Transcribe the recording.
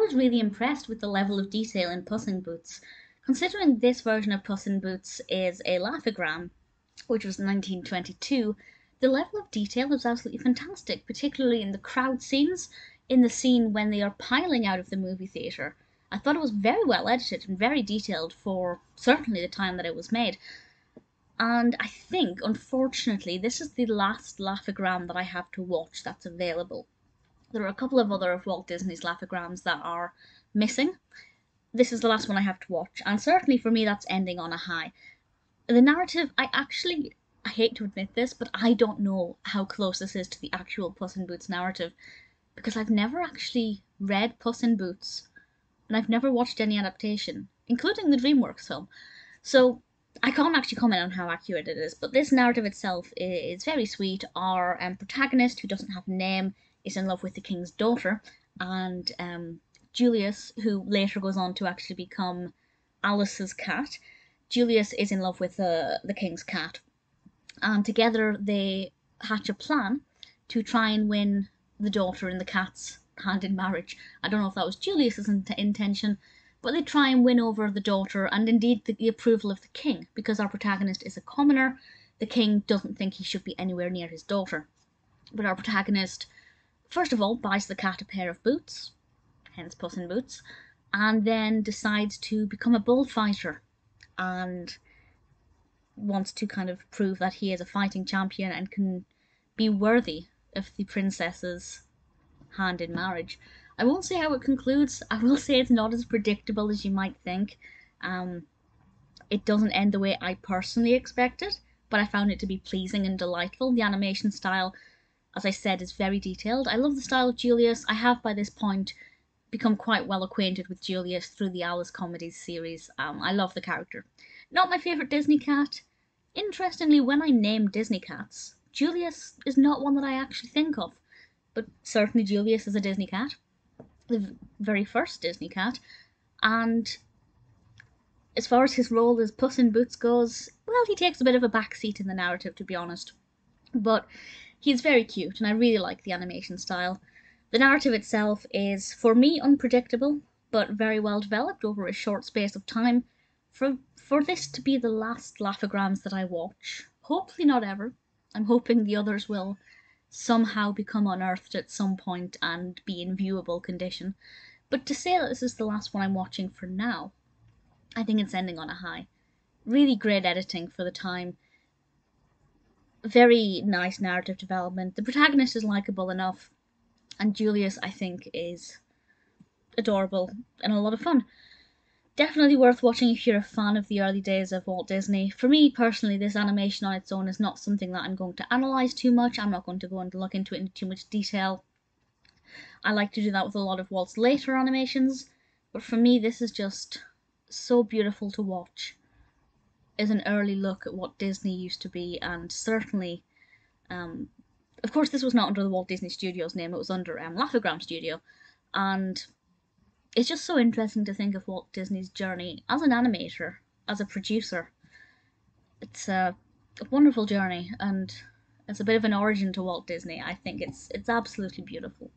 was really impressed with the level of detail in Puss in Boots. Considering this version of Puss in Boots is a laugh-o-gram, which was 1922, the level of detail is absolutely fantastic, particularly in the crowd scenes, in the scene when they are piling out of the movie theatre. I thought it was very well edited and very detailed for certainly the time that it was made. And I think, unfortunately, this is the last laugh-o-gram that I have to watch that's available. There are a couple of other of Walt Disney's laugh-o-grams that are missing. This is the last one I have to watch, and certainly for me that's ending on a high. The narrative, I hate to admit this, but I don't know how close this is to the actual Puss in Boots narrative, because I've never actually read Puss in Boots, and I've never watched any adaptation, including the DreamWorks film. So I can't actually comment on how accurate it is, but this narrative itself is very sweet. Our protagonist, who doesn't have a name, is in love with the king's daughter, and Julius, who later goes on to actually become Alice's cat, Julius is in love with the king's cat, and together they hatch a plan to try and win the daughter and the cat's hand in marriage. I don't know if that was Julius's intention, but they try and win over the daughter and indeed the approval of the king, because our protagonist is a commoner. The king doesn't think he should be anywhere near his daughter. But our protagonist, first of all, buys the cat a pair of boots, hence Puss in Boots, and then decides to become a bullfighter and wants to kind of prove that he is a fighting champion and can be worthy of the princess's hand in marriage. I won't say how it concludes. I will say it's not as predictable as you might think. It doesn't end the way I personally expected, but I found it to be pleasing and delightful. The animation style, as I said, is very detailed. I love the style of Julius. I have by this point become quite well acquainted with Julius through the Alice Comedies series. I love the character. Not my favourite Disney cat. Interestingly, when I name Disney cats, Julius is not one that I actually think of, but certainly Julius is a Disney cat, the very first Disney cat, and as far as his role as Puss in Boots goes, well, he takes a bit of a backseat in the narrative, to be honest, but he's very cute, and I really like the animation style. The narrative itself is, for me, unpredictable, but very well developed over a short space of time. For this to be the last laugh-o-grams that I watch, hopefully not ever, I'm hoping the others will somehow become unearthed at some point and be in viewable condition, but to say that this is the last one I'm watching for now, I think it's ending on a high. Really great editing for the time, very nice narrative development, the protagonist is likeable enough, and Julius, I think, is adorable and a lot of fun. Definitely worth watching if you're a fan of the early days of Walt Disney. For me, personally, this animation on its own is not something that I'm going to analyse too much. I'm not going to go and look into it in too much detail. I like to do that with a lot of Walt's later animations, but for me, this is just so beautiful to watch. It's an early look at what Disney used to be, and certainly, of course, this was not under the Walt Disney Studios name, it was under Laugh-O-Gram Studio, and it's just so interesting to think of Walt Disney's journey as an animator, as a producer. It's a wonderful journey, and it's a bit of an origin to Walt Disney. I think it's absolutely beautiful.